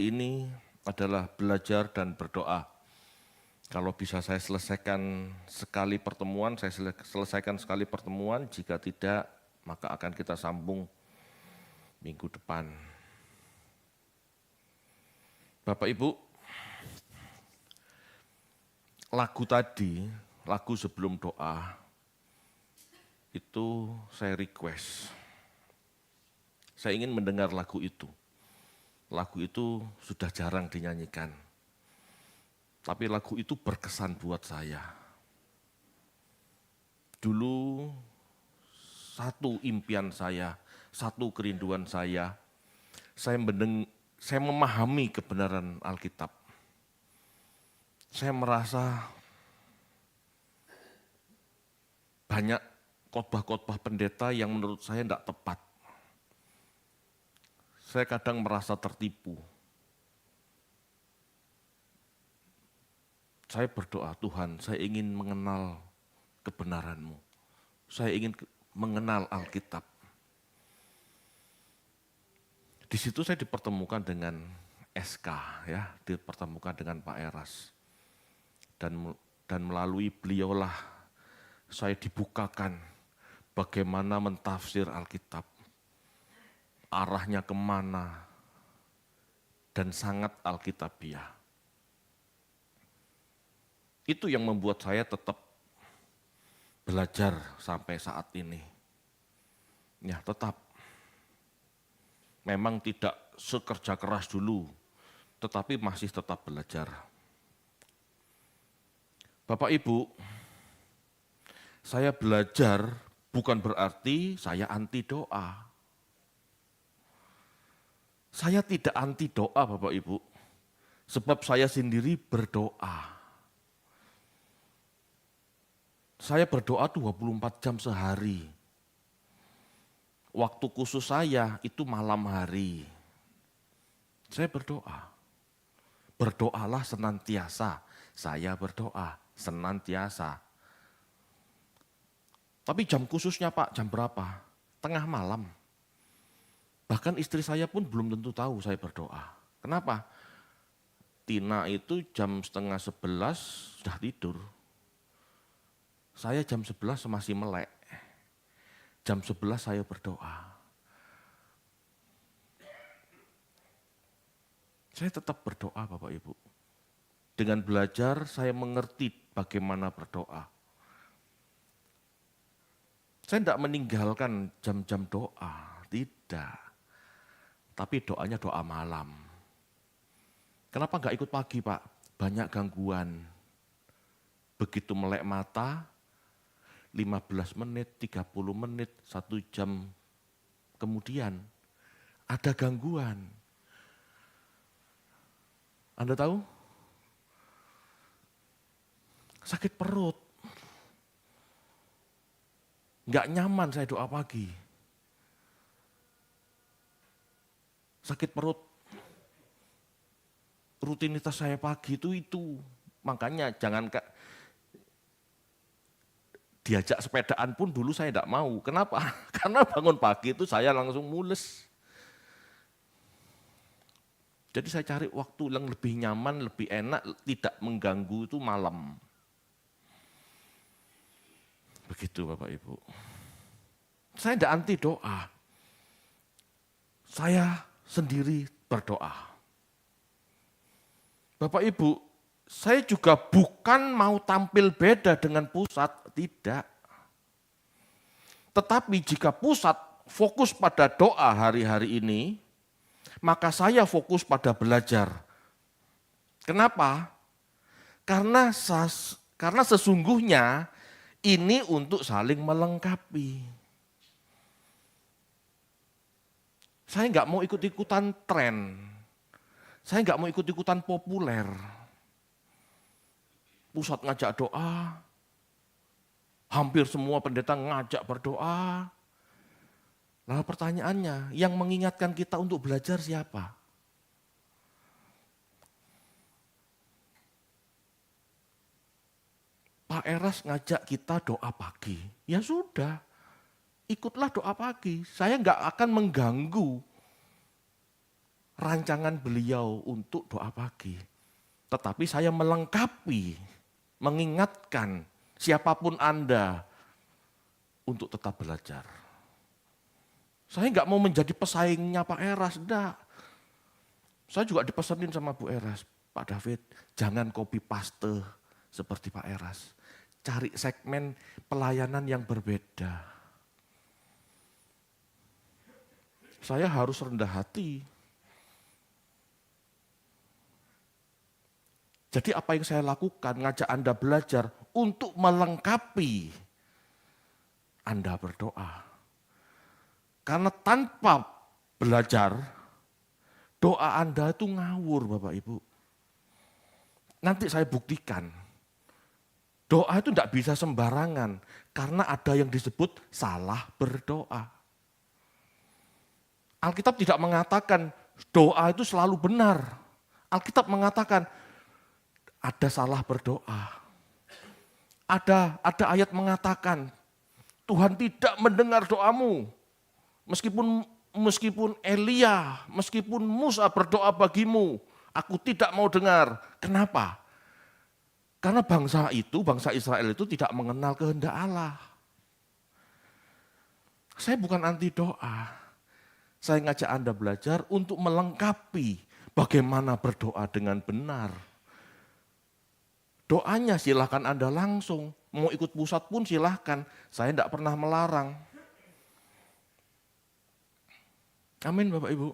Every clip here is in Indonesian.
ini adalah belajar dan berdoa. Kalau bisa saya selesaikan sekali pertemuan, saya selesaikan sekali pertemuan. Jika tidak, maka akan kita sambung minggu depan. Bapak Ibu, lagu tadi, lagu sebelum doa, itu saya request. Saya ingin mendengar lagu itu. Lagu itu sudah jarang dinyanyikan. Tapi lagu itu berkesan buat saya. Dulu satu impian saya, satu kerinduan saya memahami kebenaran Alkitab. Saya merasa banyak khotbah-khotbah pendeta yang menurut saya tidak tepat. Saya kadang merasa tertipu. Saya berdoa, Tuhan, saya ingin mengenal kebenaran-Mu. Saya ingin mengenal Alkitab. Di situ saya dipertemukan dengan SK, ya, dipertemukan dengan Pak Eras. Dan melalui beliaulah saya dibukakan bagaimana mentafsir Alkitab. Arahnya kemana, dan sangat Alkitabiah. Itu yang membuat saya tetap belajar sampai saat ini. Ya, tetap. Memang tidak sekerja keras dulu, tetapi masih tetap belajar. Bapak Ibu, saya belajar bukan berarti saya anti doa. Saya tidak anti doa, Bapak Ibu, sebab saya sendiri berdoa. Saya berdoa 24 jam sehari. Waktu khusus saya itu malam hari. Saya berdoa. Berdoalah senantiasa. Saya berdoa senantiasa. Tapi jam khususnya Pak, jam berapa? Tengah malam. Bahkan istri saya pun belum tentu tahu saya berdoa. Kenapa? Tina itu jam 10:30 sudah tidur. Saya jam 11 masih melek. Jam 11 saya berdoa. Saya tetap berdoa Bapak Ibu. Dengan belajar saya mengerti bagaimana berdoa. Saya tidak meninggalkan jam-jam doa, tidak. Tapi doanya doa malam. Kenapa enggak ikut pagi Pak? Banyak gangguan. Begitu melek mata, 15 menit, 30 menit, 1 jam kemudian ada gangguan. Anda tahu? Sakit perut. Enggak nyaman saya doa pagi. Sakit perut. Rutinitas saya pagi itu. Makanya jangan diajak sepedaan pun dulu saya tidak mau. Kenapa? Karena bangun pagi itu saya langsung mules. Jadi saya cari waktu yang lebih nyaman, lebih enak, tidak mengganggu itu malam. Begitu Bapak Ibu. Saya tidak anti doa. Saya sendiri berdoa. Bapak Ibu, saya juga bukan mau tampil beda dengan pusat, tidak. Tetapi jika pusat fokus pada doa hari-hari ini, maka saya fokus pada belajar. Kenapa? Karena sesungguhnya ini untuk saling melengkapi. Saya enggak mau ikut-ikutan tren. Saya enggak mau ikut-ikutan populer. Pusat ngajak doa, hampir semua pendeta ngajak berdoa. Lalu pertanyaannya, yang mengingatkan kita untuk belajar siapa? Pak Eras ngajak kita doa pagi. Ya sudah, ikutlah doa pagi. Saya enggak akan mengganggu rancangan beliau untuk doa pagi. Tetapi saya melengkapi, mengingatkan siapapun Anda untuk tetap belajar. Saya nggak mau menjadi pesaingnya Pak Eras, enggak. Saya juga dipesenin sama Bu Eras, Pak David, jangan copy paste seperti Pak Eras. Cari segmen pelayanan yang berbeda. Saya harus rendah hati. Jadi apa yang saya lakukan, ngajak Anda belajar untuk melengkapi Anda berdoa. Karena tanpa belajar, doa Anda itu ngawur Bapak Ibu. Nanti saya buktikan, doa itu tidak bisa sembarangan, karena ada yang disebut salah berdoa. Alkitab tidak mengatakan doa itu selalu benar. Alkitab mengatakan ada salah berdoa. Ada ayat mengatakan Tuhan tidak mendengar doamu. Meskipun Elia, meskipun Musa berdoa bagimu, aku tidak mau dengar. Kenapa? Karena bangsa Israel itu tidak mengenal kehendak Allah. Saya bukan anti doa. Saya ngajak Anda belajar untuk melengkapi bagaimana berdoa dengan benar. Doanya silahkan Anda langsung, mau ikut pusat pun silahkan, saya tidak pernah melarang. Amin Bapak Ibu.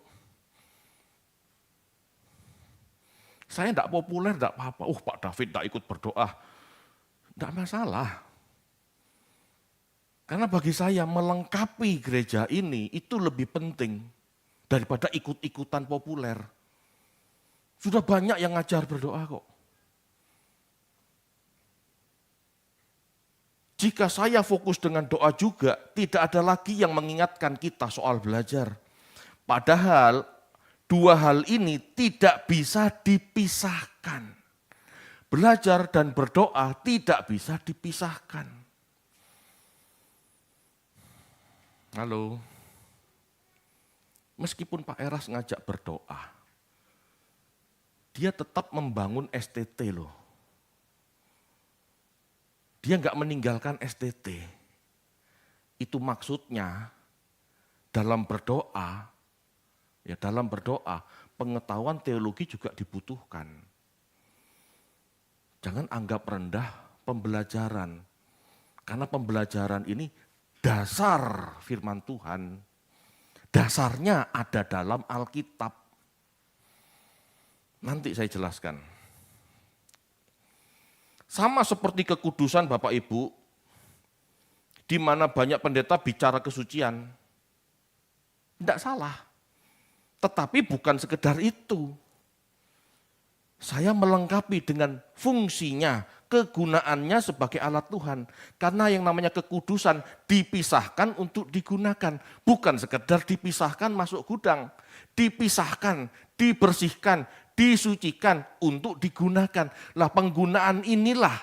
Saya tidak populer, tidak apa-apa. Pak David tidak ikut berdoa. Tidak masalah. Karena bagi saya melengkapi gereja ini itu lebih penting daripada ikut-ikutan populer. Sudah banyak yang ngajar berdoa kok. Jika saya fokus dengan doa juga, tidak ada lagi yang mengingatkan kita soal belajar. Padahal dua hal ini tidak bisa dipisahkan. Belajar dan berdoa tidak bisa dipisahkan. Halo, meskipun Pak Eras ngajak berdoa, dia tetap membangun STT loh. Dia nggak meninggalkan STT. Itu maksudnya dalam berdoa, pengetahuan teologi juga dibutuhkan. Jangan anggap rendah pembelajaran. Karena pembelajaran ini dasar firman Tuhan. Dasarnya ada dalam Alkitab. Nanti saya jelaskan. Sama seperti kekudusan Bapak Ibu, di mana banyak pendeta bicara kesucian. Tidak salah. Tetapi bukan sekedar itu. Saya melengkapi dengan fungsinya, kegunaannya sebagai alat Tuhan. Karena yang namanya kekudusan dipisahkan untuk digunakan. Bukan sekedar dipisahkan masuk gudang. Dipisahkan, dibersihkan, disucikan untuk digunakan. Lah penggunaan inilah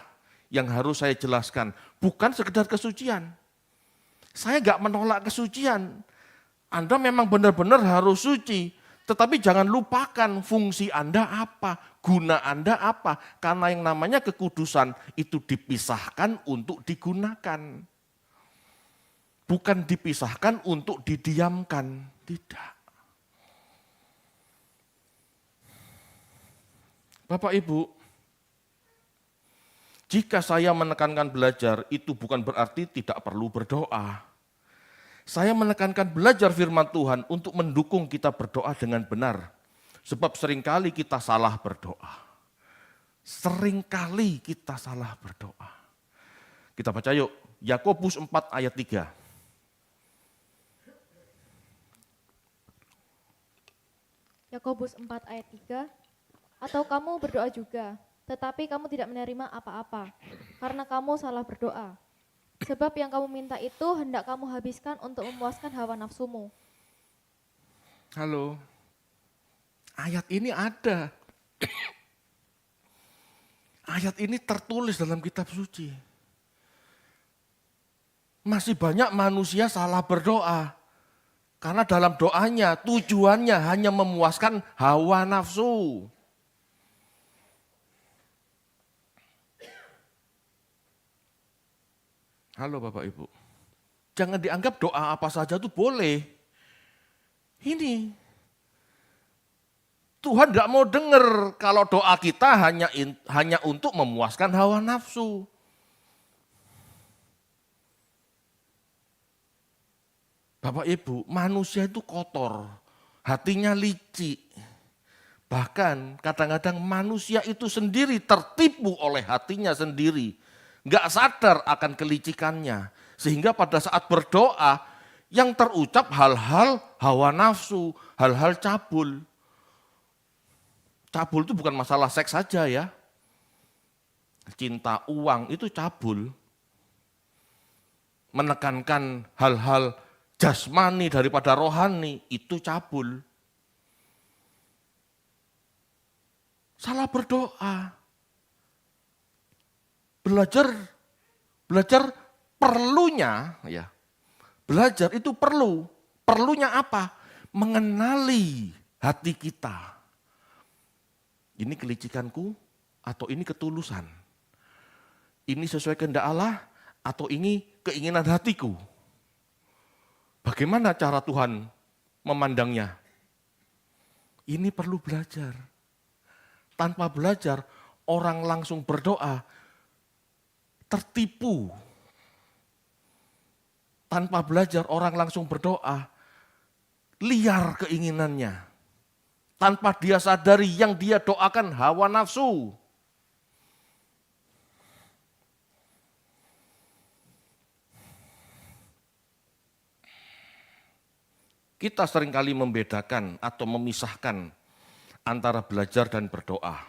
yang harus saya jelaskan. Bukan sekedar kesucian. Saya enggak menolak kesucian. Anda memang benar-benar harus suci. Tetapi jangan lupakan fungsi Anda apa, guna Anda apa. Karena yang namanya kekudusan itu dipisahkan untuk digunakan. Bukan dipisahkan untuk didiamkan. Tidak. Bapak Ibu, jika saya menekankan belajar itu bukan berarti tidak perlu berdoa. Saya menekankan belajar firman Tuhan untuk mendukung kita berdoa dengan benar. Sebab seringkali kita salah berdoa. Seringkali kita salah berdoa. Kita baca yuk, Yakobus 4 ayat 3. Yakobus 4 ayat 3. Atau kamu berdoa juga, tetapi kamu tidak menerima apa-apa, karena kamu salah berdoa. Sebab yang kamu minta itu hendak kamu habiskan untuk memuaskan hawa nafsumu. Halo, ayat ini ada. Ayat ini tertulis dalam kitab suci. Masih banyak manusia salah berdoa. Karena dalam doanya tujuannya hanya memuaskan hawa nafsu. Halo Bapak Ibu. Jangan dianggap doa apa saja itu boleh. Ini Tuhan tidak mau dengar kalau doa kita hanya untuk memuaskan hawa nafsu. Bapak Ibu, manusia itu kotor, hatinya licik. Bahkan kadang-kadang manusia itu sendiri tertipu oleh hatinya sendiri. Nggak sadar akan kelicikannya. Sehingga pada saat berdoa, yang terucap hal-hal hawa nafsu, hal-hal cabul. Cabul itu bukan masalah seks saja ya. Cinta, uang itu cabul. Menekankan hal-hal jasmani daripada rohani itu cabul. Salah berdoa. Belajar perlunya ya. Belajar itu perlu. Perlunya apa? Mengenali hati kita. Ini kelicikanku atau ini ketulusan? Ini sesuai kehendak Allah atau ini keinginan hatiku? Bagaimana cara Tuhan memandangnya? Ini perlu belajar. Tanpa belajar, orang langsung berdoa, tertipu. Tanpa belajar, orang langsung berdoa, liar keinginannya. Tanpa dia sadari yang dia doakan hawa nafsu. Kita seringkali membedakan atau memisahkan antara belajar dan berdoa.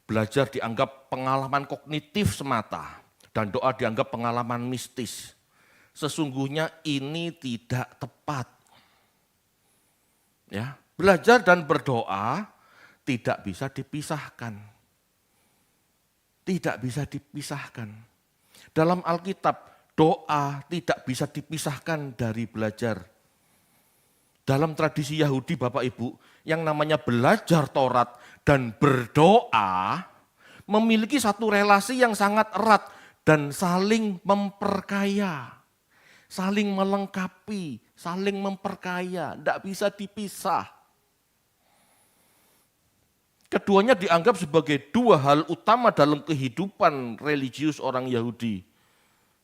Belajar dianggap pengalaman kognitif semata dan doa dianggap pengalaman mistis. Sesungguhnya ini tidak tepat. Ya, belajar dan berdoa tidak bisa dipisahkan. Tidak bisa dipisahkan. Dalam Alkitab, doa tidak bisa dipisahkan dari belajar. Dalam tradisi Yahudi Bapak Ibu, yang namanya belajar Taurat dan berdoa memiliki satu relasi yang sangat erat dan saling memperkaya, saling melengkapi, saling memperkaya, tidak bisa dipisah. Keduanya dianggap sebagai dua hal utama dalam kehidupan religius orang Yahudi.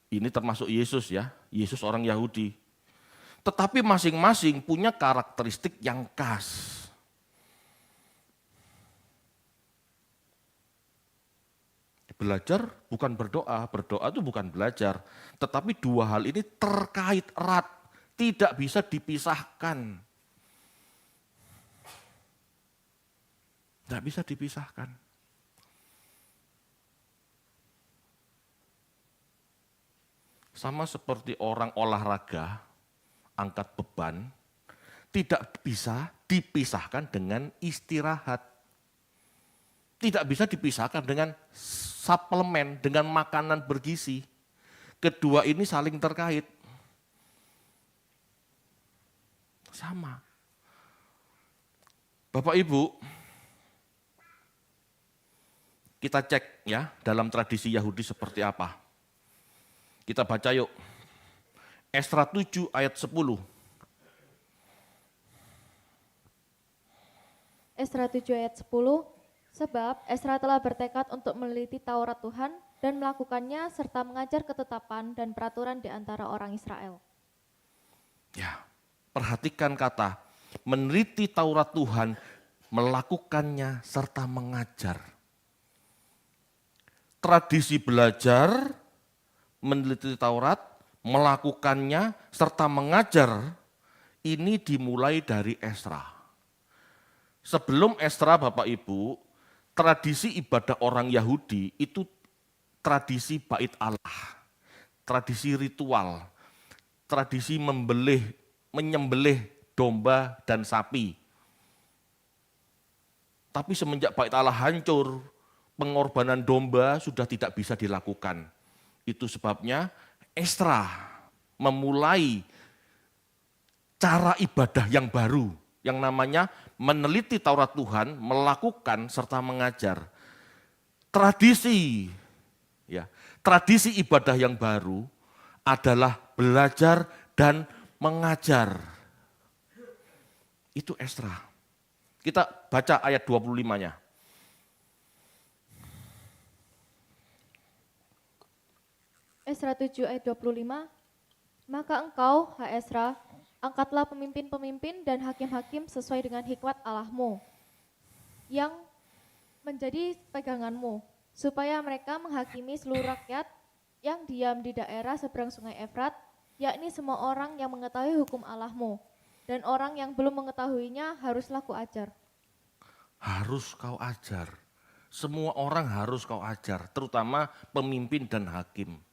Ini termasuk Yesus ya, Yesus orang Yahudi. Tetapi masing-masing punya karakteristik yang khas. Belajar bukan berdoa, berdoa itu bukan belajar. Tetapi dua hal ini terkait erat, tidak bisa dipisahkan. Tidak bisa dipisahkan. Sama seperti orang olahraga, angkat beban, tidak bisa dipisahkan dengan istirahat. Tidak bisa dipisahkan dengan suplemen, dengan makanan bergizi. Kedua ini saling terkait. Sama. Bapak Ibu, kita cek ya dalam tradisi Yahudi seperti apa. Kita baca yuk. Esra 7 ayat 10. Esra 7 ayat 10, sebab Esra telah bertekad untuk meneliti Taurat Tuhan dan melakukannya serta mengajar ketetapan dan peraturan di antara orang Israel. Ya, perhatikan kata meneliti Taurat Tuhan, melakukannya serta mengajar. Tradisi belajar, meneliti Taurat, melakukannya serta mengajar, ini dimulai dari Esra. Sebelum Esra Bapak Ibu, tradisi ibadah orang Yahudi itu tradisi bait Allah, tradisi ritual, tradisi menyembelih domba dan sapi. Tapi semenjak bait Allah hancur, pengorbanan domba sudah tidak bisa dilakukan. Itu sebabnya Esra memulai cara ibadah yang baru, yang namanya meneliti Taurat Tuhan, melakukan serta mengajar. Tradisi, ya, tradisi ibadah yang baru adalah belajar dan mengajar. Itu Esra. Kita baca ayat 25-nya. Esra 7 ayat 25, maka engkau, hai Esra, angkatlah pemimpin-pemimpin dan hakim-hakim sesuai dengan hikmat Allahmu, yang menjadi peganganmu, supaya mereka menghakimi seluruh rakyat yang diam di daerah seberang sungai Efrat, yakni semua orang yang mengetahui hukum Allahmu, dan orang yang belum mengetahuinya haruslah kuajar. Harus kau ajar. Semua orang harus kau ajar, terutama pemimpin dan hakim.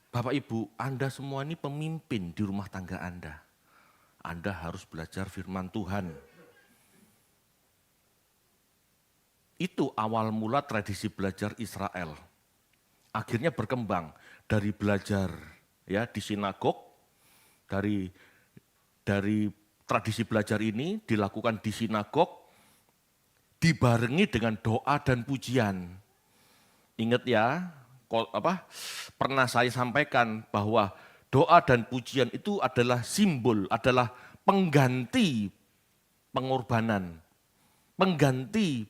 Bapak Ibu, Anda semua ini pemimpin di rumah tangga Anda. Anda harus belajar firman Tuhan. Itu awal mula tradisi belajar Israel. Akhirnya berkembang dari belajar ya di sinagog, dari tradisi belajar ini dilakukan di sinagog, dibarengi dengan doa dan pujian. Ingat ya, pernah saya sampaikan bahwa doa dan pujian itu adalah simbol, adalah pengganti pengorbanan, pengganti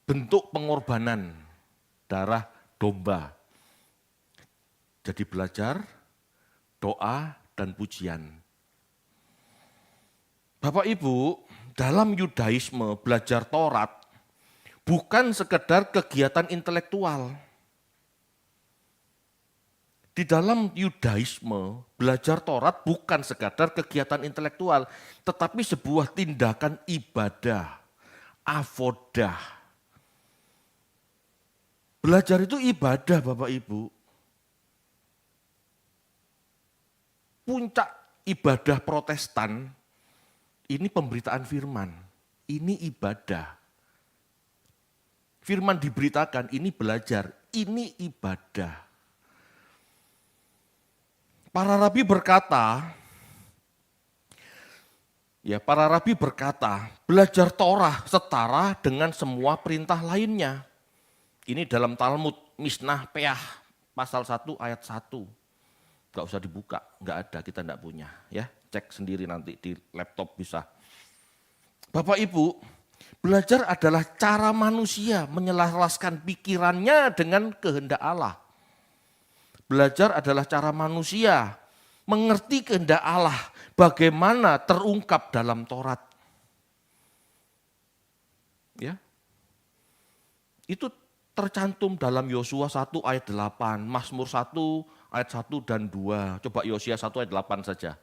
bentuk pengorbanan darah domba. Jadi belajar, doa, dan pujian. Bapak Ibu, dalam Yudaisme belajar Taurat bukan sekedar kegiatan intelektual. Di dalam Yudaisme, belajar Taurat bukan sekadar kegiatan intelektual, tetapi sebuah tindakan ibadah, avodah. Belajar itu ibadah, Bapak Ibu. Puncak ibadah Protestan, ini pemberitaan firman, ini ibadah. Firman diberitakan, ini belajar, ini ibadah. Para rabi berkata, belajar Torah setara dengan semua perintah lainnya. Ini dalam Talmud, Mishnah Peah, pasal 1 ayat 1. Enggak usah dibuka, enggak ada, kita enggak punya. Ya, cek sendiri nanti di laptop bisa. Bapak Ibu, belajar adalah cara manusia menyelaraskan pikirannya dengan kehendak Allah. Belajar adalah cara manusia mengerti kehendak Allah, bagaimana terungkap dalam Taurat. Ya. Itu tercantum dalam Yosua 1 ayat 8, Mazmur 1 ayat 1 dan 2. Coba Yosua 1 ayat 8 saja.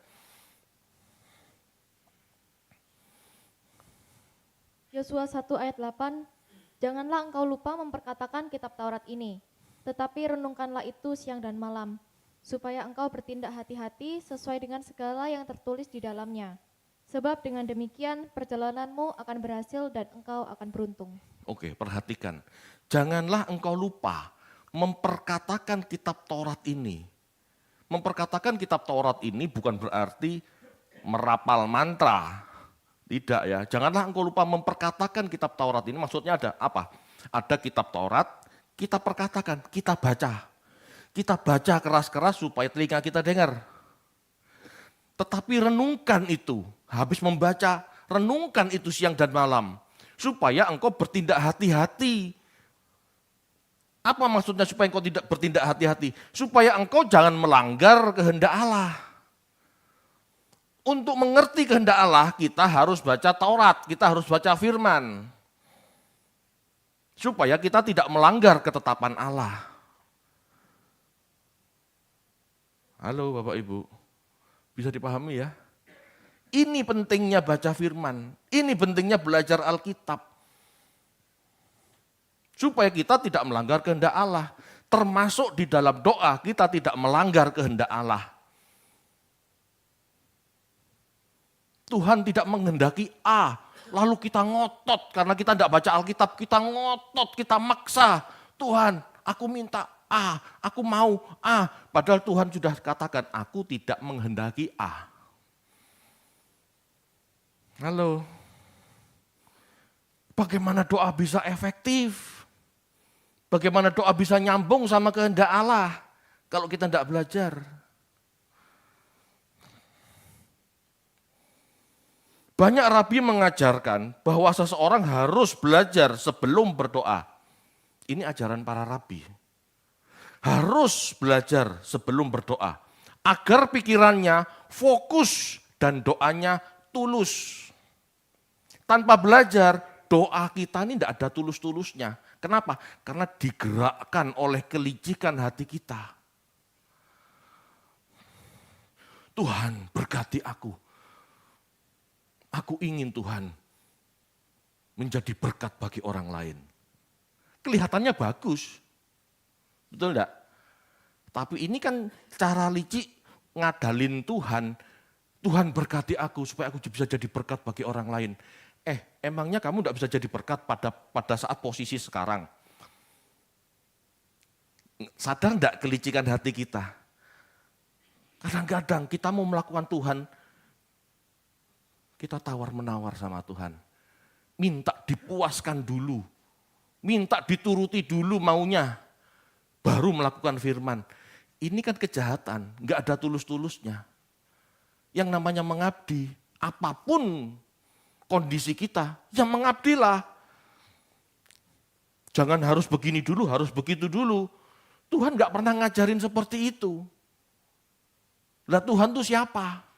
Yosua 1 ayat 8, janganlah engkau lupa memperkatakan kitab Taurat ini, tetapi renungkanlah itu siang dan malam, supaya engkau bertindak hati-hati sesuai dengan segala yang tertulis di dalamnya. Sebab dengan demikian perjalananmu akan berhasil dan engkau akan beruntung. Oke, perhatikan. Janganlah engkau lupa memperkatakan kitab Taurat ini. Memperkatakan kitab Taurat ini bukan berarti merapal mantra. Tidak ya, janganlah engkau lupa memperkatakan kitab Taurat ini. Maksudnya ada apa? Ada kitab Taurat, kita perkatakan, kita baca. Kita baca keras-keras supaya telinga kita dengar. Tetapi renungkan itu, habis membaca, renungkan itu siang dan malam. Supaya engkau bertindak hati-hati. Apa maksudnya supaya engkau tidak bertindak hati-hati? Supaya engkau jangan melanggar kehendak Allah. Untuk mengerti kehendak Allah, kita harus baca Taurat, kita harus baca firman. Supaya kita tidak melanggar ketetapan Allah. Halo Bapak Ibu, bisa dipahami ya? Ini pentingnya baca firman, ini pentingnya belajar Alkitab. Supaya kita tidak melanggar kehendak Allah. Termasuk di dalam doa, kita tidak melanggar kehendak Allah. Tuhan tidak menghendaki A, lalu kita ngotot karena kita tidak baca Alkitab, kita ngotot, kita maksa. Tuhan, aku minta aku mau A. Padahal Tuhan sudah katakan, aku tidak menghendaki A. Halo, bagaimana doa bisa efektif? Bagaimana doa bisa nyambung sama kehendak Allah kalau kita tidak belajar? Banyak rabi mengajarkan bahwa seseorang harus belajar sebelum berdoa. Ini ajaran para rabi. Harus belajar sebelum berdoa. Agar pikirannya fokus dan doanya tulus. Tanpa belajar, doa kita ini tidak ada tulus-tulusnya. Kenapa? Karena digerakkan oleh kelicikan hati kita. Tuhan berkati aku. Aku ingin Tuhan menjadi berkat bagi orang lain. Kelihatannya bagus, betul enggak? Tapi ini kan cara licik ngadalin Tuhan. Tuhan berkati aku supaya aku bisa jadi berkat bagi orang lain. Emangnya kamu enggak bisa jadi berkat pada saat posisi sekarang? Sadar enggak kelicikan hati kita? Kadang-kadang kita mau melakukan Tuhan, kita tawar-menawar sama Tuhan. Minta dipuaskan dulu. Minta dituruti dulu maunya. Baru melakukan firman. Ini kan kejahatan, enggak ada tulus-tulusnya. Yang namanya mengabdi, apapun kondisi kita, ya mengabdilah. Jangan harus begini dulu, harus begitu dulu. Tuhan enggak pernah ngajarin seperti itu. Lah Tuhan itu siapa?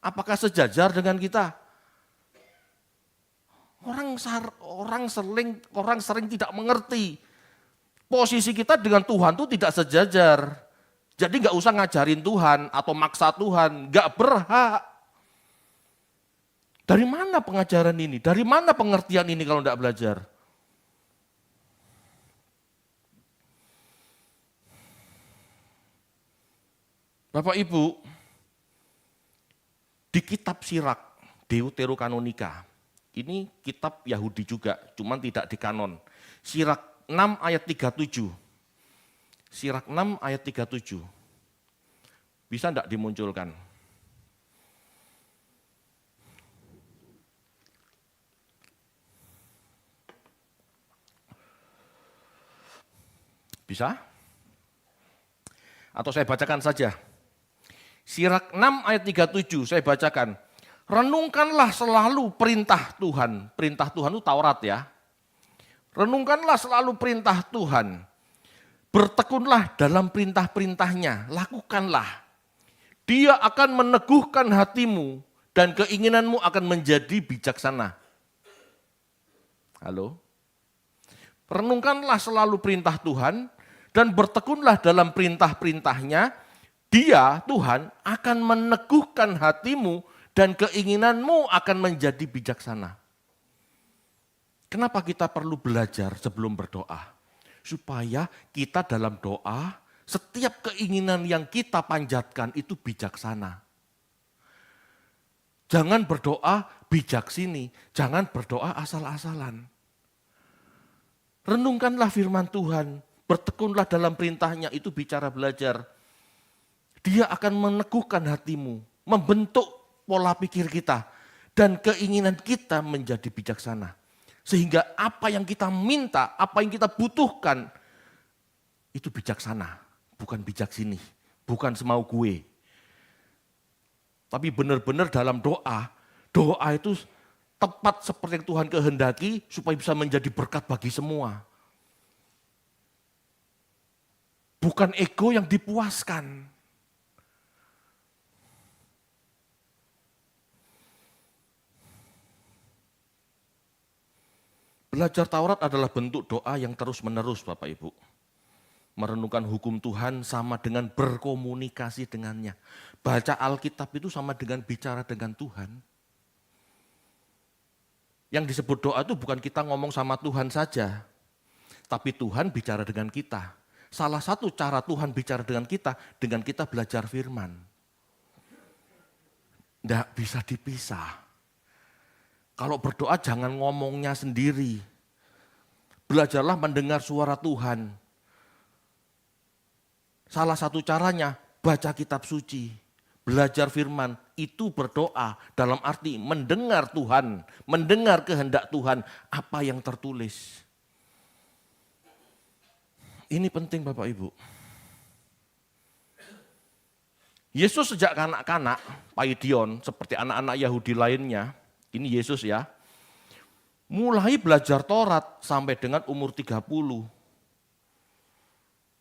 Apakah sejajar dengan kita? Orang sering tidak mengerti. Posisi kita dengan Tuhan itu tidak sejajar. Jadi nggak usah ngajarin Tuhan atau maksa Tuhan, nggak berhak. Dari mana pengajaran ini? Dari mana pengertian ini kalau nggak belajar? Bapak Ibu, di kitab Sirak, Deuterokanonika, ini kitab Yahudi juga, cuman tidak di kanon. Sirak 6 ayat 37. Sirak 6 ayat 37. Bisa enggak dimunculkan? Bisa? Atau saya bacakan saja. Sirak 6 ayat 37 saya bacakan. Renungkanlah selalu perintah Tuhan. Perintah Tuhan itu Taurat ya. Renungkanlah selalu perintah Tuhan. Bertekunlah dalam perintah-perintahnya. Lakukanlah. Dia akan meneguhkan hatimu dan keinginanmu akan menjadi bijaksana. Halo? Renungkanlah selalu perintah Tuhan dan bertekunlah dalam perintah-perintahnya. Dia, Tuhan, akan meneguhkan hatimu dan keinginanmu akan menjadi bijaksana. Kenapa kita perlu belajar sebelum berdoa? Supaya kita dalam doa, setiap keinginan yang kita panjatkan itu bijaksana. Jangan berdoa bijak sini, jangan berdoa asal-asalan. Renungkanlah firman Tuhan, bertekunlah dalam perintahnya, itu bicara belajar. Dia akan meneguhkan hatimu, membentuk pola pikir kita, dan keinginan kita menjadi bijaksana. Sehingga apa yang kita minta, apa yang kita butuhkan, itu bijaksana, bukan bijak sini, bukan semau gue. Tapi benar-benar dalam doa, doa itu tepat seperti yang Tuhan kehendaki supaya bisa menjadi berkat bagi semua. Bukan ego yang dipuaskan. Belajar Taurat adalah bentuk doa yang terus-menerus Bapak Ibu. Merenungkan hukum Tuhan sama dengan berkomunikasi dengannya. Baca Alkitab itu sama dengan bicara dengan Tuhan. Yang disebut doa itu bukan kita ngomong sama Tuhan saja. Tapi Tuhan bicara dengan kita. Salah satu cara Tuhan bicara dengan kita belajar firman. Tidak bisa dipisah. Kalau berdoa jangan ngomongnya sendiri. Belajarlah mendengar suara Tuhan. Salah satu caranya baca kitab suci, belajar firman, itu berdoa dalam arti mendengar Tuhan, mendengar kehendak Tuhan, apa yang tertulis. Ini penting Bapak Ibu. Yesus sejak kanak-kanak, Paidion, seperti anak-anak Yahudi lainnya, ini Yesus ya, mulai belajar Taurat sampai dengan umur 30.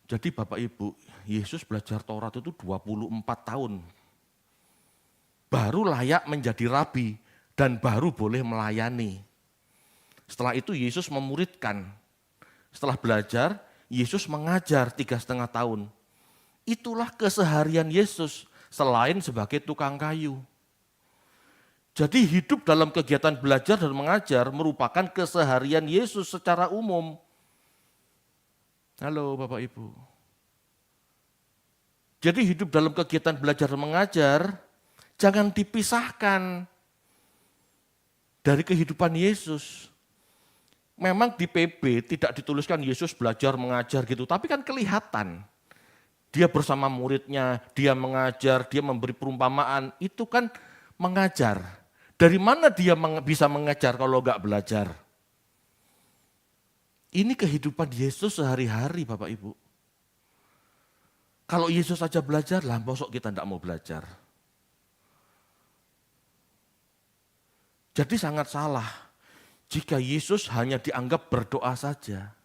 Jadi Bapak Ibu, Yesus belajar Taurat itu 24 tahun. Baru layak menjadi rabi dan baru boleh melayani. Setelah itu Yesus memuridkan. Setelah belajar, Yesus mengajar 3,5 tahun. Itulah keseharian Yesus selain sebagai tukang kayu. Jadi hidup dalam kegiatan belajar dan mengajar merupakan keseharian Yesus secara umum. Halo Bapak Ibu. Jadi hidup dalam kegiatan belajar dan mengajar jangan dipisahkan dari kehidupan Yesus. Memang di PB tidak dituliskan Yesus belajar mengajar gitu, tapi kan kelihatan. Dia bersama muridnya, dia mengajar, dia memberi perumpamaan, itu kan mengajar. Dari mana dia bisa mengajar kalau enggak belajar? Ini kehidupan Yesus sehari-hari Bapak Ibu. Kalau Yesus saja belajar, lah mosok kita enggak mau belajar. Jadi sangat salah jika Yesus hanya dianggap berdoa saja.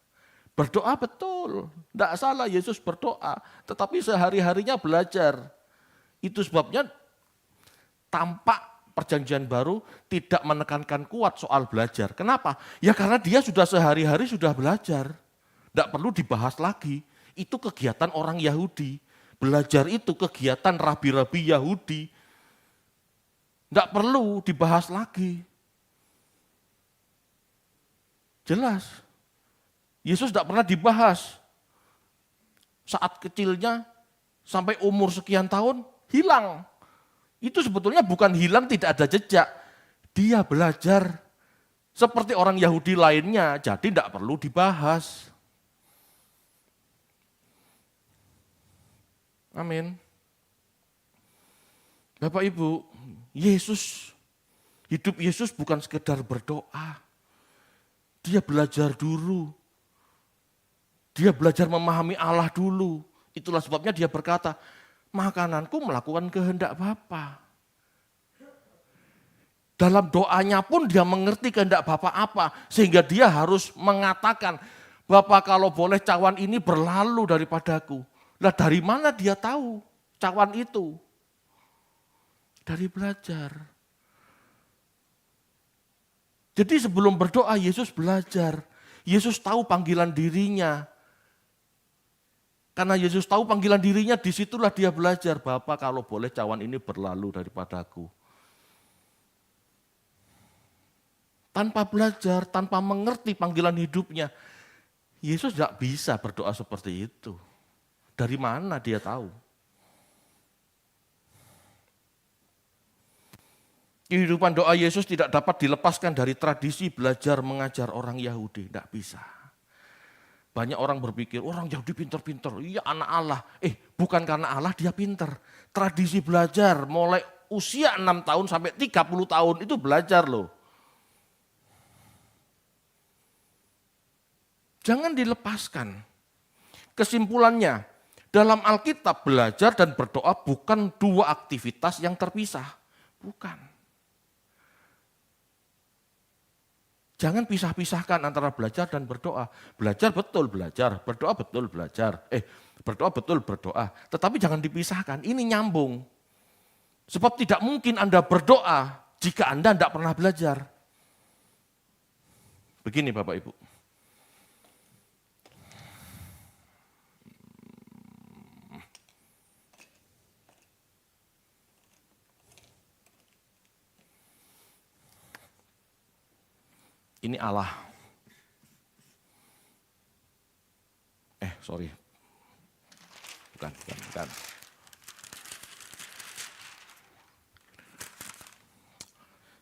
Berdoa betul, tidak salah Yesus berdoa, tetapi sehari-harinya belajar. Itu sebabnya tampak perjanjian baru tidak menekankan kuat soal belajar. Kenapa? Ya karena dia sudah sehari-hari sudah belajar. Tidak perlu dibahas lagi, itu kegiatan orang Yahudi. Belajar itu kegiatan rabi-rabi Yahudi. Tidak perlu dibahas lagi. Jelas. Yesus tidak pernah dibahas. Saat kecilnya sampai umur sekian tahun hilang. Itu sebetulnya bukan hilang tidak ada jejak. Dia belajar seperti orang Yahudi lainnya, jadi tidak perlu dibahas. Amin. Bapak Ibu, hidup Yesus bukan sekedar berdoa. Dia belajar dulu. Dia belajar memahami Allah dulu. Itulah sebabnya dia berkata, makananku melakukan kehendak Bapa. Dalam doanya pun dia mengerti kehendak Bapa apa. Sehingga dia harus mengatakan, Bapa kalau boleh cawan ini berlalu daripadaku. Lah dari mana dia tahu cawan itu? Dari belajar. Jadi sebelum berdoa Yesus belajar. Yesus tahu panggilan dirinya. Karena Yesus tahu panggilan dirinya, disitulah dia belajar. Bapa kalau boleh cawan ini berlalu daripadaku. Tanpa belajar, tanpa mengerti panggilan hidupnya, Yesus tidak bisa berdoa seperti itu. Dari mana dia tahu? Kehidupan doa Yesus tidak dapat dilepaskan dari tradisi belajar mengajar orang Yahudi. Tidak bisa. Banyak orang berpikir, orang Yahudi pintar-pintar, iya anak Allah. Bukan karena Allah dia pintar. Tradisi belajar mulai usia 6 tahun sampai 30 tahun itu belajar loh. Jangan dilepaskan. Kesimpulannya, dalam Alkitab belajar dan berdoa bukan dua aktivitas yang terpisah. Bukan. Jangan pisah-pisahkan antara belajar dan berdoa. Belajar betul belajar, berdoa betul belajar. Berdoa betul berdoa. Tetapi jangan dipisahkan, ini nyambung. Sebab tidak mungkin Anda berdoa jika Anda tidak pernah belajar. Begini Bapak Ibu. Ini Allah. Sorry. Bukan.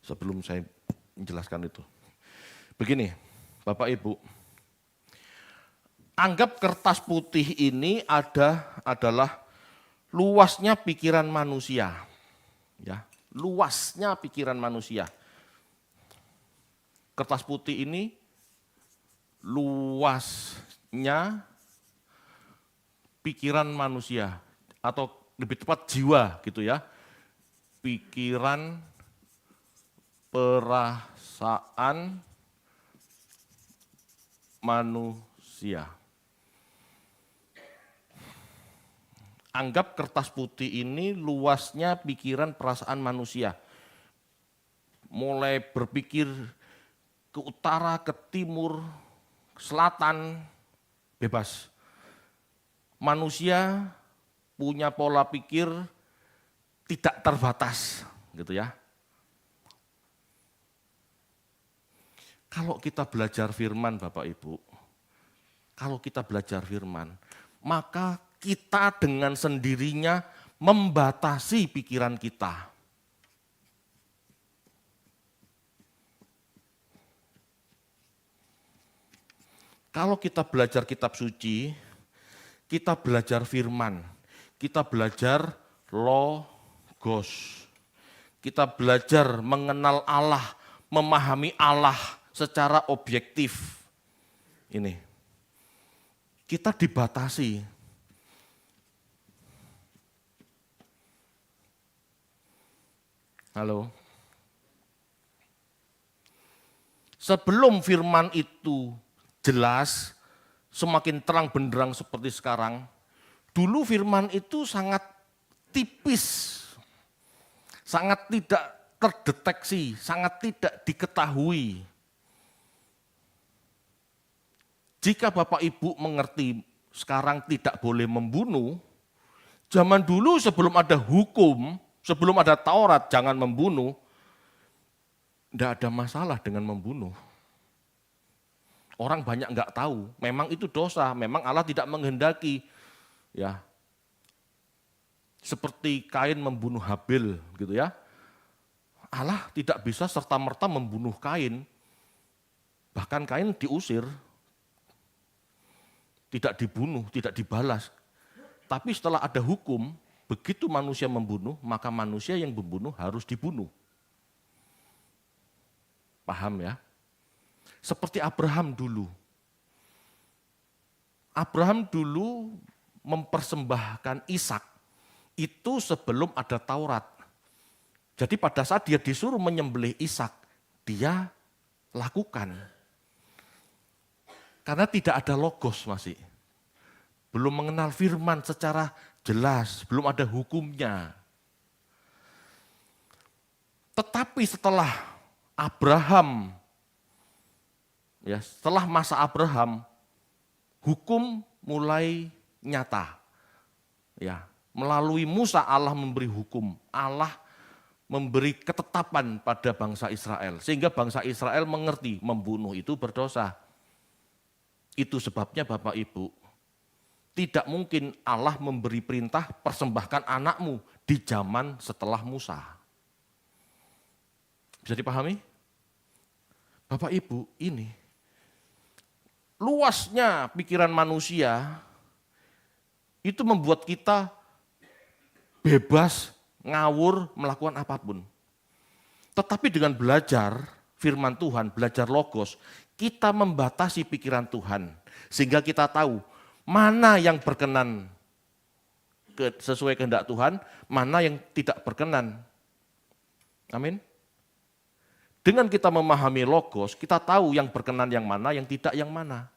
Sebelum saya menjelaskan itu. Begini, Bapak Ibu. Anggap kertas putih ini adalah luasnya pikiran manusia. Ya, luasnya pikiran manusia. Kertas putih ini luasnya pikiran manusia atau lebih tepat jiwa gitu ya. Pikiran, perasaan manusia. Anggap kertas putih ini luasnya pikiran perasaan manusia. Mulai berpikir ke utara, ke timur, ke selatan, bebas. Manusia punya pola pikir tidak terbatas, gitu ya. Kalau kita belajar firman Bapak Ibu, kalau kita belajar firman, maka kita dengan sendirinya membatasi pikiran kita. Kalau kita belajar kitab suci, kita belajar firman, kita belajar logos, kita belajar mengenal Allah, memahami Allah secara objektif. Ini, kita dibatasi. Halo. Sebelum firman itu jelas, semakin terang benderang seperti sekarang, dulu firman itu sangat tipis, sangat tidak terdeteksi, sangat tidak diketahui. Jika Bapak Ibu mengerti sekarang tidak boleh membunuh, zaman dulu sebelum ada hukum, sebelum ada Taurat jangan membunuh, tidak ada masalah dengan membunuh. Orang banyak nggak tahu, memang itu dosa, memang Allah tidak menghendaki. Ya, seperti Kain membunuh Habil gitu ya. Allah tidak bisa serta-merta membunuh Kain. Bahkan Kain diusir, tidak dibunuh, tidak dibalas. Tapi setelah ada hukum, begitu manusia membunuh, maka manusia yang membunuh harus dibunuh. Paham ya? Seperti Abraham dulu. Abraham dulu mempersembahkan Ishak itu sebelum ada Taurat. Jadi pada saat dia disuruh menyembelih Ishak, dia lakukan. Karena tidak ada logos masih. Belum mengenal firman secara jelas, belum ada hukumnya. Tetapi setelah Abraham, ya, setelah masa Abraham, hukum mulai nyata. Ya, melalui Musa Allah memberi hukum, Allah memberi ketetapan pada bangsa Israel. Sehingga bangsa Israel mengerti membunuh itu berdosa. Itu sebabnya Bapak Ibu, tidak mungkin Allah memberi perintah persembahkan anakmu di zaman setelah Musa. Bisa dipahami? Bapak Ibu, ini luasnya pikiran manusia itu membuat kita bebas, ngawur, melakukan apapun. Tetapi dengan belajar firman Tuhan, belajar logos, kita membatasi pikiran Tuhan. Sehingga kita tahu mana yang berkenan sesuai kehendak Tuhan, mana yang tidak berkenan. Amin. Dengan kita memahami logos, kita tahu yang berkenan yang mana, yang tidak yang mana.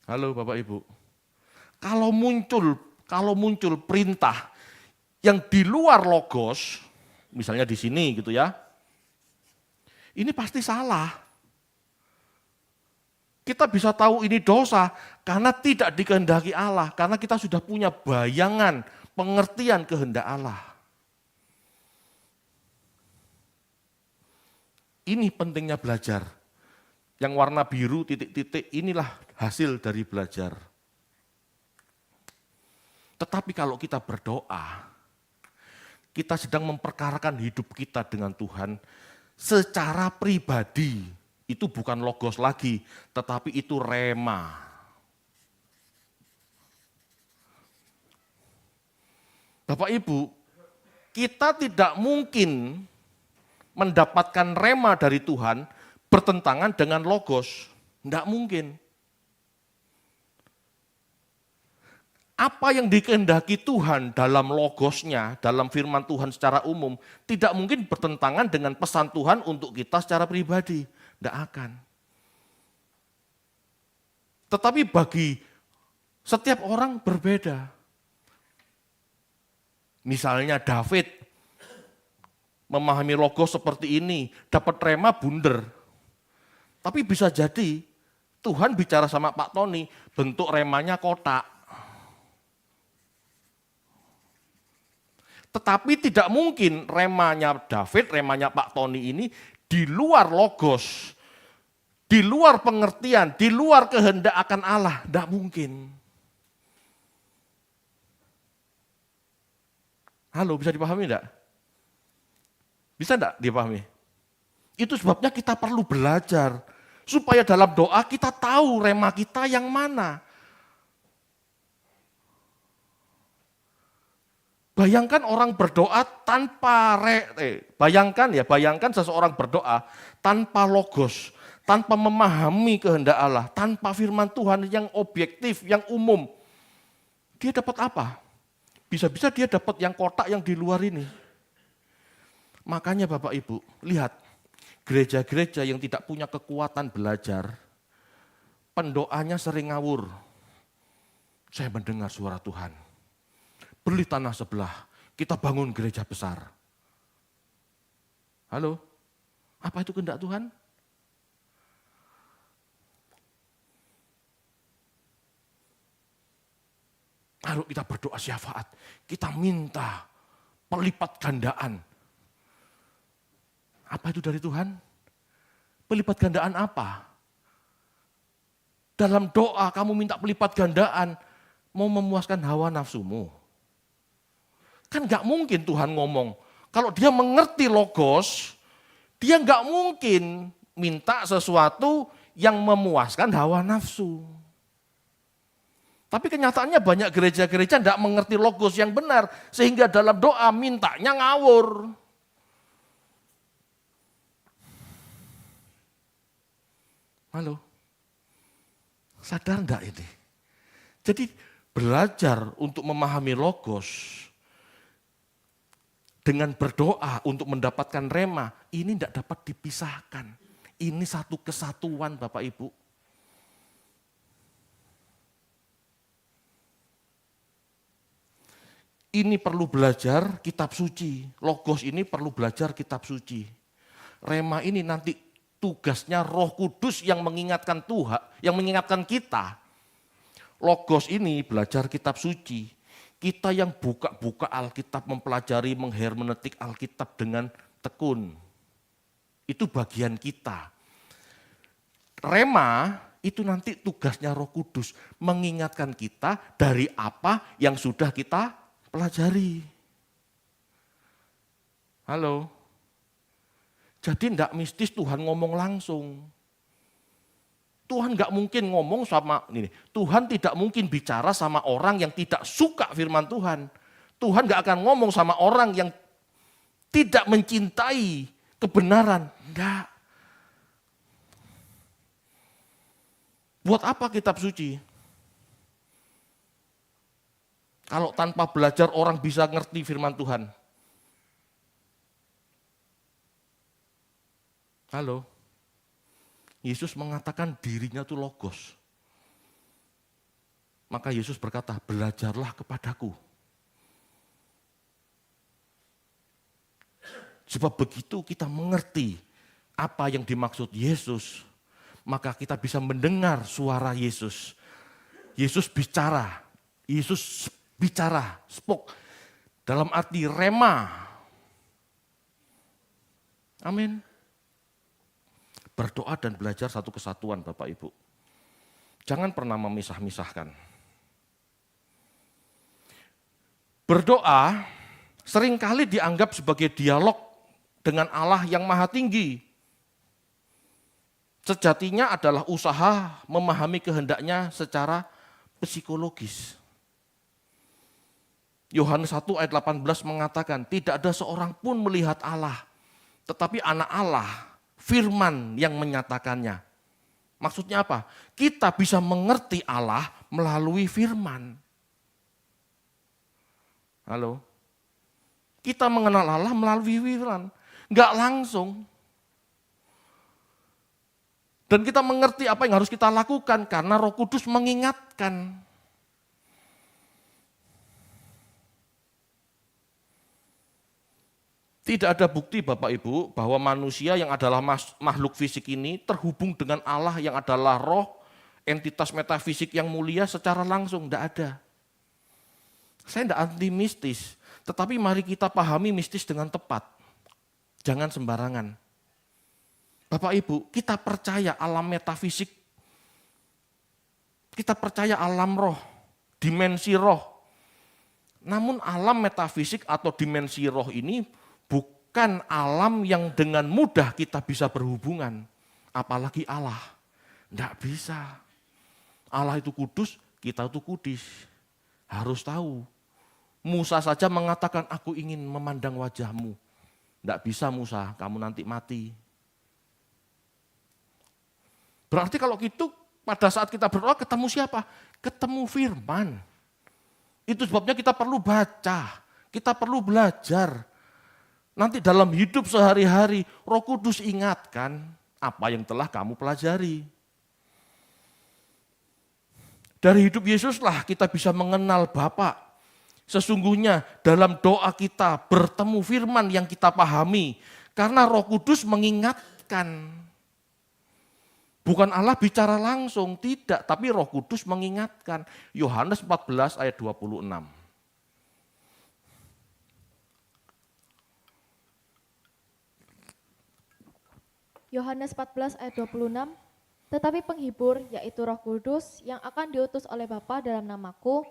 Halo Bapak Ibu. Kalau muncul perintah yang di luar logos, misalnya di sini gitu ya, ini pasti salah. Kita bisa tahu ini dosa karena tidak dikehendaki Allah, karena kita sudah punya bayangan, pengertian kehendak Allah. Ini pentingnya belajar. Yang warna biru titik-titik inilah hasil dari belajar. Tetapi kalau kita berdoa, kita sedang memperkarakan hidup kita dengan Tuhan secara pribadi. Itu bukan logos lagi, tetapi itu rema. Bapak Ibu, kita tidak mungkin mendapatkan rema dari Tuhan bertentangan dengan logos. Tidak mungkin. Apa yang dikehendaki Tuhan dalam logosnya, dalam firman Tuhan secara umum, tidak mungkin bertentangan dengan pesan Tuhan untuk kita secara pribadi. Tidak akan. Tetapi bagi setiap orang berbeda. Misalnya David memahami logos seperti ini, dapat rema bunder. Tapi bisa jadi Tuhan bicara sama Pak Tony, bentuk remanya kotak. Tetapi tidak mungkin remanya David, remanya Pak Tony ini di luar logos, di luar pengertian, di luar kehendak akan Allah. Tidak mungkin. Halo, bisa dipahami enggak? Bisa enggak dipahami? Itu sebabnya kita perlu belajar. Supaya dalam doa kita tahu rema kita yang mana. Bayangkan orang berdoa tanpa bayangkan seseorang berdoa tanpa logos, tanpa memahami kehendak Allah, tanpa firman Tuhan yang objektif, yang umum. Dia dapat apa? Bisa-bisa dia dapat yang kotak yang di luar ini. Makanya Bapak Ibu, lihat, gereja-gereja yang tidak punya kekuatan belajar, pendoanya sering ngawur. Saya mendengar suara Tuhan. Beli tanah sebelah, kita bangun gereja besar. Halo, apa itu kehendak Tuhan? Lalu kita berdoa syafaat, kita minta pelipat gandaan. Apa itu dari Tuhan? Pelipat gandaan apa? Dalam doa kamu minta pelipat gandaan, mau memuaskan hawa nafsumu. Kan gak mungkin Tuhan ngomong, kalau dia mengerti logos, dia gak mungkin minta sesuatu yang memuaskan hawa nafsu. Tapi kenyataannya banyak gereja-gereja gak mengerti logos yang benar, sehingga dalam doa mintanya ngawur. Halo, sadar enggak ini? Jadi belajar untuk memahami logos dengan berdoa untuk mendapatkan rema, ini tidak dapat dipisahkan. Ini satu kesatuan Bapak Ibu. Ini perlu belajar kitab suci, logos ini perlu belajar kitab suci. Rema ini nanti tugasnya Roh Kudus yang mengingatkan Tuhan, yang mengingatkan kita. Logos ini belajar kitab suci. Kita yang buka-buka Alkitab, mempelajari, menghermeneutik Alkitab dengan tekun. Itu bagian kita. Rema itu nanti tugasnya Roh Kudus, mengingatkan kita dari apa yang sudah kita pelajari. Halo. Jadi tidak mistis Tuhan ngomong langsung. Tuhan nggak mungkin ngomong sama ini. Tuhan tidak mungkin bicara sama orang yang tidak suka firman Tuhan. Tuhan nggak akan ngomong sama orang yang tidak mencintai kebenaran. Enggak. Buat apa kitab suci? Kalau tanpa belajar orang bisa ngerti firman Tuhan. Halo. Yesus mengatakan dirinya itu logos. Maka Yesus berkata, belajarlah kepadaku. Sebab begitu kita mengerti apa yang dimaksud Yesus, maka kita bisa mendengar suara Yesus. Yesus bicara, spoke, dalam arti rema. Amin. Berdoa dan belajar satu kesatuan Bapak Ibu. Jangan pernah memisah-misahkan. Berdoa seringkali dianggap sebagai dialog dengan Allah yang maha tinggi. Sejatinya adalah usaha memahami kehendaknya secara psikologis. Yohanes 1 ayat 18 mengatakan, tidak ada seorang pun melihat Allah, tetapi anak Allah, firman yang menyatakannya. Maksudnya apa? Kita bisa mengerti Allah melalui firman. Halo? Kita mengenal Allah melalui firman. Enggak langsung. Dan kita mengerti apa yang harus kita lakukan karena Roh Kudus mengingatkan. Tidak ada bukti Bapak Ibu bahwa manusia yang adalah makhluk fisik ini terhubung dengan Allah yang adalah roh, entitas metafisik yang mulia secara langsung, tidak ada. Saya tidak anti mistis, tetapi mari kita pahami mistis dengan tepat. Jangan sembarangan. Bapak Ibu, kita percaya alam metafisik, kita percaya alam roh, dimensi roh. Namun alam metafisik atau dimensi roh ini bukan alam yang dengan mudah kita bisa berhubungan. Apalagi Allah. Tidak bisa. Allah itu kudus, kita itu kudus. Harus tahu. Musa saja mengatakan, aku ingin memandang wajahmu. Tidak bisa Musa, kamu nanti mati. Berarti kalau gitu, pada saat kita berdoa ketemu siapa? Ketemu firman. Itu sebabnya kita perlu baca, kita perlu belajar. Nanti dalam hidup sehari-hari, Roh Kudus ingatkan apa yang telah kamu pelajari. Dari hidup Yesuslah kita bisa mengenal Bapa. Sesungguhnya dalam doa kita bertemu firman yang kita pahami. Karena Roh Kudus mengingatkan. Bukan Allah bicara langsung, tidak. Tapi Roh Kudus mengingatkan. Yohanes 14 ayat 26. Yohanes 14 ayat 26, tetapi penghibur yaitu Roh Kudus yang akan diutus oleh Bapa dalam namaku,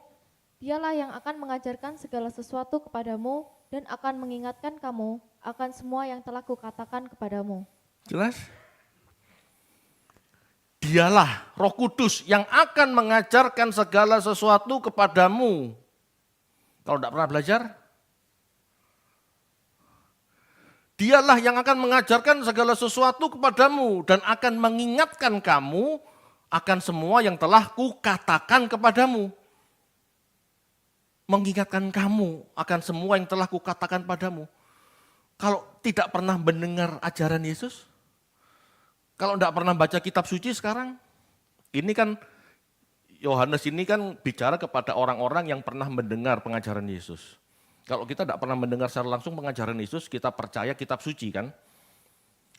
dialah yang akan mengajarkan segala sesuatu kepadamu dan akan mengingatkan kamu akan semua yang telah kukatakan kepadamu. Jelas? Dialah Roh Kudus yang akan mengajarkan segala sesuatu kepadamu. Kalau tidak pernah belajar, dialah yang akan mengajarkan segala sesuatu kepadamu dan akan mengingatkan kamu akan semua yang telah kukatakan kepadamu. Mengingatkan kamu akan semua yang telah kukatakan padamu. Kalau tidak pernah mendengar ajaran Yesus, kalau tidak pernah baca kitab suci sekarang, ini kan Yohanes ini kan bicara kepada orang-orang yang pernah mendengar pengajaran Yesus. Kalau kita tidak pernah mendengar secara langsung pengajaran Yesus, kita percaya kitab suci kan.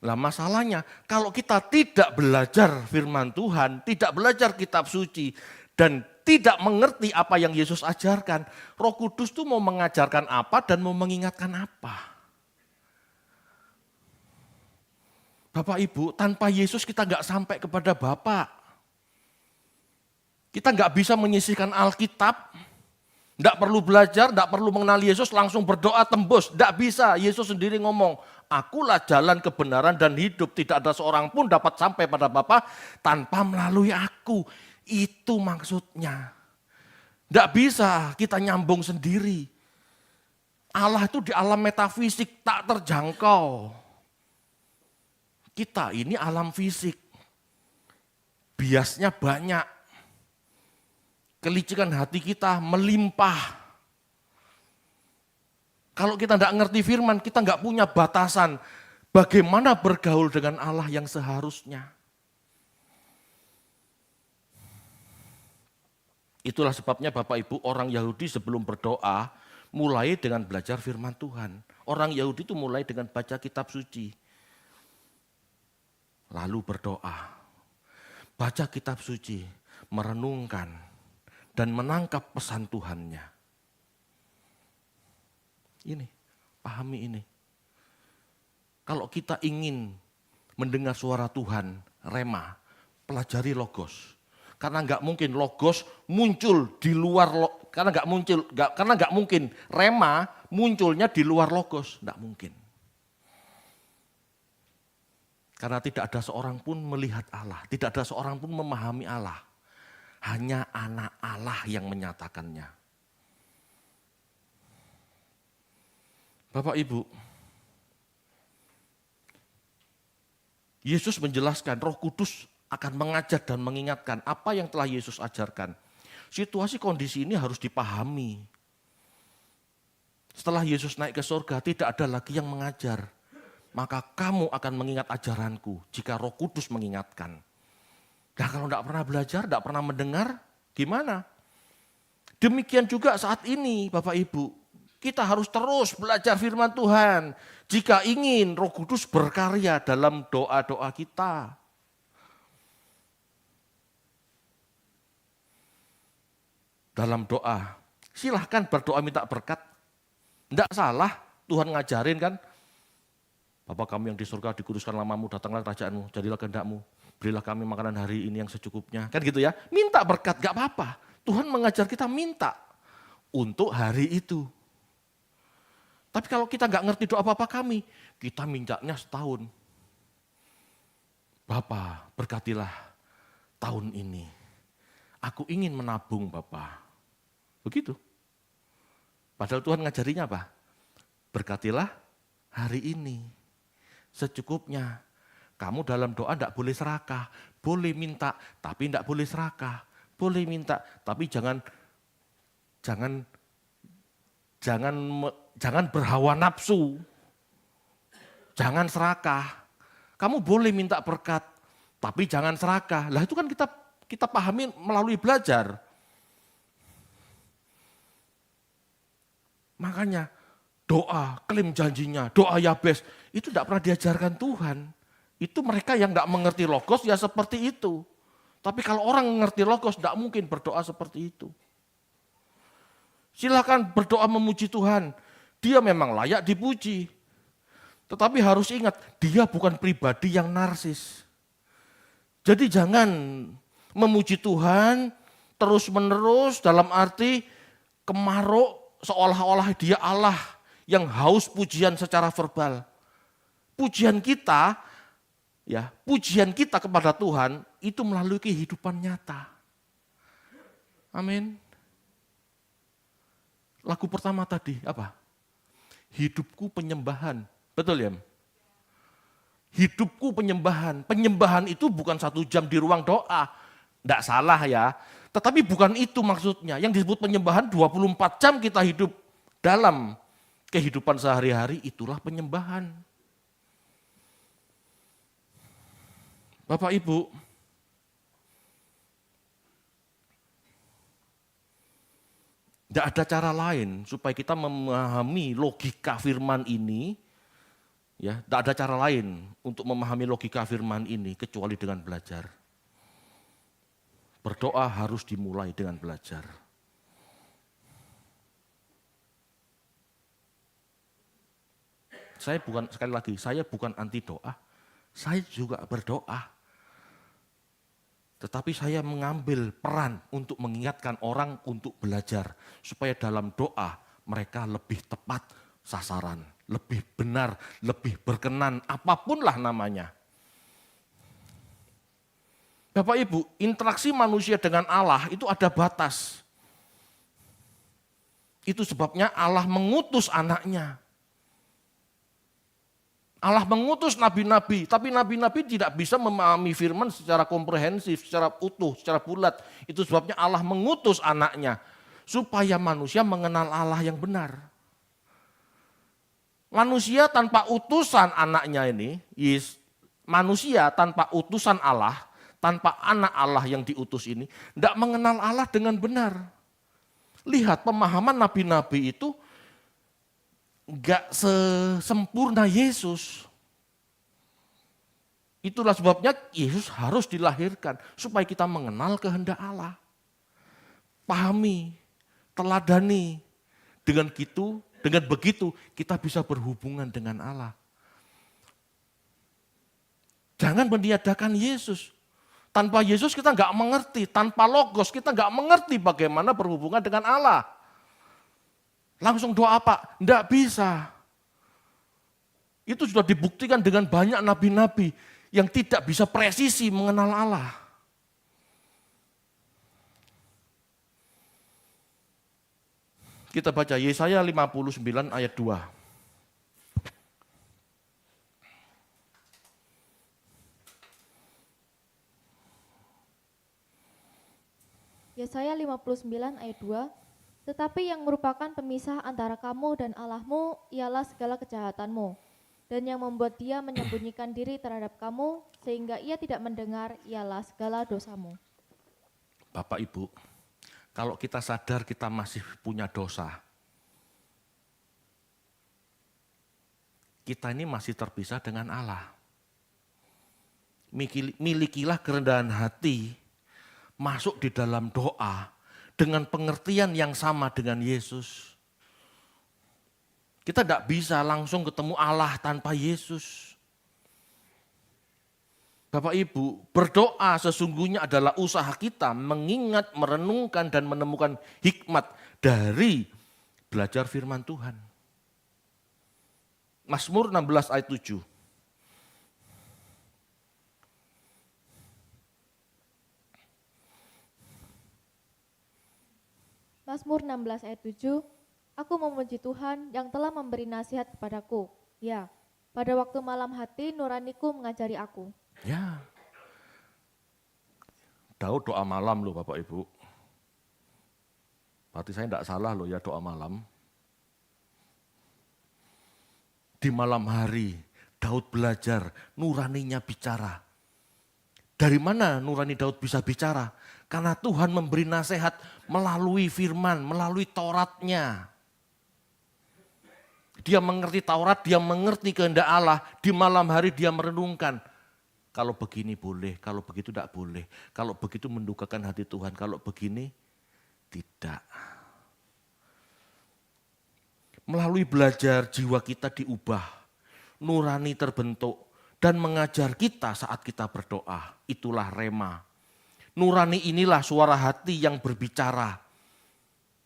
Lah masalahnya, kalau kita tidak belajar firman Tuhan, tidak belajar kitab suci, dan tidak mengerti apa yang Yesus ajarkan, Roh Kudus itu mau mengajarkan apa dan mau mengingatkan apa. Bapak Ibu, tanpa Yesus kita nggak sampai kepada Bapa. Kita nggak bisa menyisihkan Alkitab, tidak perlu belajar, tidak perlu mengenal Yesus, langsung berdoa tembus. Tidak bisa, Yesus sendiri ngomong, akulah jalan kebenaran dan hidup. Tidak ada seorang pun dapat sampai pada Bapa tanpa melalui aku. Itu maksudnya. Tidak bisa kita nyambung sendiri. Allah itu di alam metafisik tak terjangkau. Kita ini alam fisik. Biasnya banyak. Kelicikan hati kita melimpah. Kalau kita tidak ngerti firman, kita nggak punya batasan. Bagaimana bergaul dengan Allah yang seharusnya. Itulah sebabnya Bapak Ibu, orang Yahudi sebelum berdoa, mulai dengan belajar firman Tuhan. Orang Yahudi itu mulai dengan baca kitab suci. Lalu berdoa. Baca kitab suci, merenungkan. Dan menangkap pesan Tuhannya. Ini, pahami ini. Kalau kita ingin mendengar suara Tuhan, rema, pelajari logos. Karena nggak mungkin logos muncul di luar, karena nggak mungkin rema munculnya di luar logos, nggak mungkin. Karena tidak ada seorang pun melihat Allah, tidak ada seorang pun memahami Allah. Hanya anak Allah yang menyatakannya. Bapak Ibu, Yesus menjelaskan Roh Kudus akan mengajar dan mengingatkan apa yang telah Yesus ajarkan. Situasi kondisi ini harus dipahami. Setelah Yesus naik ke surga, tidak ada lagi yang mengajar. Maka kamu akan mengingat ajaranku jika Roh Kudus mengingatkan. Nah kalau tidak pernah belajar, tidak pernah mendengar, gimana? Demikian juga saat ini Bapak Ibu. Kita harus terus belajar firman Tuhan. Jika ingin Roh Kudus berkarya dalam doa-doa kita. Dalam doa, silahkan berdoa minta berkat. Tidak salah, Tuhan ngajarin kan. Bapa kami yang di surga, dikuduskan namamu, datanglah kerajaanmu, jadilah kehendakmu. Berilah kami makanan hari ini yang secukupnya. Kan gitu ya, minta berkat, gak apa-apa. Tuhan mengajar kita minta untuk hari itu. Tapi kalau kita nggak ngerti doa Bapa kami, kita mintanya setahun. Bapa, berkatilah tahun ini. Aku ingin menabung Bapa. Begitu. Padahal Tuhan ngajarinya apa? Berkatilah hari ini. Secukupnya. Kamu dalam doa tidak boleh serakah. Boleh minta, tapi tidak boleh serakah. Boleh minta, tapi jangan berhawa nafsu. Jangan serakah. Kamu boleh minta berkat, tapi jangan serakah. Lah itu kan kita pahami melalui belajar. Makanya doa, klaim janjinya, doa Yabes, itu tidak pernah diajarkan Tuhan. Itu mereka yang tidak mengerti logos ya seperti itu. Tapi kalau orang mengerti logos tidak mungkin berdoa seperti itu. Silakan berdoa memuji Tuhan. Dia memang layak dipuji. Tetapi harus ingat, dia bukan pribadi yang narsis. Jadi jangan memuji Tuhan terus-menerus dalam arti kemaruk seolah-olah dia Allah yang haus pujian secara verbal. Pujian kita kepada Tuhan itu melalui kehidupan nyata. Amin. Lagu pertama tadi apa? Hidupku penyembahan. Betul ya? Hidupku penyembahan. Penyembahan itu bukan 1 jam di ruang doa. Tidak salah ya. Tetapi bukan itu maksudnya. Yang disebut penyembahan 24 jam kita hidup dalam kehidupan sehari-hari, itulah penyembahan. Bapak Ibu, tidak ada cara lain supaya kita memahami logika firman ini. Ya, tidak ada cara lain untuk memahami logika firman ini kecuali dengan belajar. Berdoa harus dimulai dengan belajar. Saya bukan anti doa. Saya juga berdoa. Tetapi saya mengambil peran untuk mengingatkan orang untuk belajar. Supaya dalam doa mereka lebih tepat sasaran. Lebih benar, lebih berkenan, apapun lah namanya. Bapak Ibu, interaksi manusia dengan Allah itu ada batas. Itu sebabnya Allah mengutus anaknya. Allah mengutus nabi-nabi, tapi nabi-nabi tidak bisa memahami firman secara komprehensif, secara utuh, secara bulat. Itu sebabnya Allah mengutus anaknya, supaya manusia mengenal Allah yang benar. Manusia tanpa utusan anaknya ini, manusia tanpa utusan Allah, tanpa anak Allah yang diutus ini, tidak mengenal Allah dengan benar. Lihat pemahaman nabi-nabi itu, enggak sesempurna Yesus. Itulah sebabnya Yesus harus dilahirkan supaya kita mengenal kehendak Allah. Pahami, teladani. Dengan begitu kita bisa berhubungan dengan Allah. Jangan meniadakan Yesus. Tanpa Yesus kita enggak mengerti, tanpa logos kita enggak mengerti bagaimana berhubungan dengan Allah. Langsung doa apa? Tidak bisa. Itu sudah dibuktikan dengan banyak nabi-nabi yang tidak bisa presisi mengenal Allah. Kita baca Yesaya 59 ayat 2. Yesaya 59 ayat 2, tetapi yang merupakan pemisah antara kamu dan Allahmu ialah segala kejahatanmu, dan yang membuat dia menyembunyikan diri terhadap kamu sehingga ia tidak mendengar ialah segala dosamu. Bapak Ibu, kalau kita sadar kita masih punya dosa, kita ini masih terpisah dengan Allah. Milikilah kerendahan hati, masuk di dalam doa dengan pengertian yang sama dengan Yesus. Kita tidak bisa langsung ketemu Allah tanpa Yesus. Bapak Ibu, berdoa sesungguhnya adalah usaha kita mengingat, merenungkan, dan menemukan hikmat dari belajar firman Tuhan. Mazmur 16 ayat 7. Mazmur 16 ayat 7, aku memuji Tuhan yang telah memberi nasihat kepadaku. Ya, pada waktu malam hati nuraniku mengajari aku. Ya, Daud doa malam loh Bapak Ibu. Berarti saya tidak salah loh ya doa malam. Di malam hari Daud belajar, nuraninya bicara. Dari mana nurani Daud bisa bicara? Karena Tuhan memberi nasihat melalui firman, melalui Tauratnya. Dia mengerti Taurat, dia mengerti kehendak Allah. Di malam hari dia merenungkan. Kalau begini boleh, kalau begitu tidak boleh. Kalau begitu mendukakan hati Tuhan, kalau begini tidak. Melalui belajar jiwa kita diubah, nurani terbentuk, dan mengajar kita saat kita berdoa. Itulah rema. Nurani inilah suara hati yang berbicara.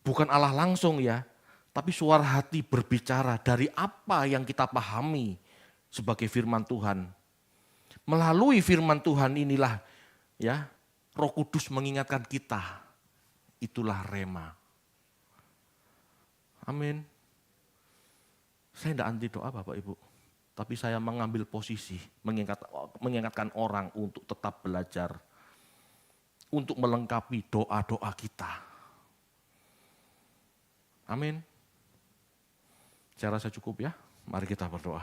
Bukan Allah langsung ya, tapi suara hati berbicara dari apa yang kita pahami sebagai firman Tuhan. Melalui firman Tuhan inilah ya, Roh Kudus mengingatkan kita. Itulah rema. Amin. Saya tidak anti doa Bapak Ibu. Tapi saya mengambil posisi, mengingatkan orang untuk tetap belajar. Untuk melengkapi doa-doa kita. Amin. Saya rasa cukup ya. Mari kita berdoa.